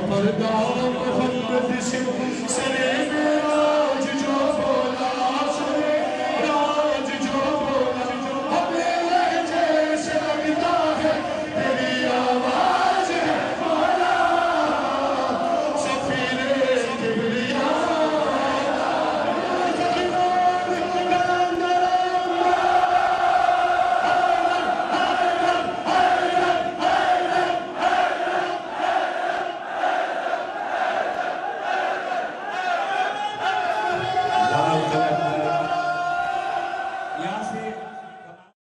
Speaker 3: पर्दा मोहम्मद से सरे मेरा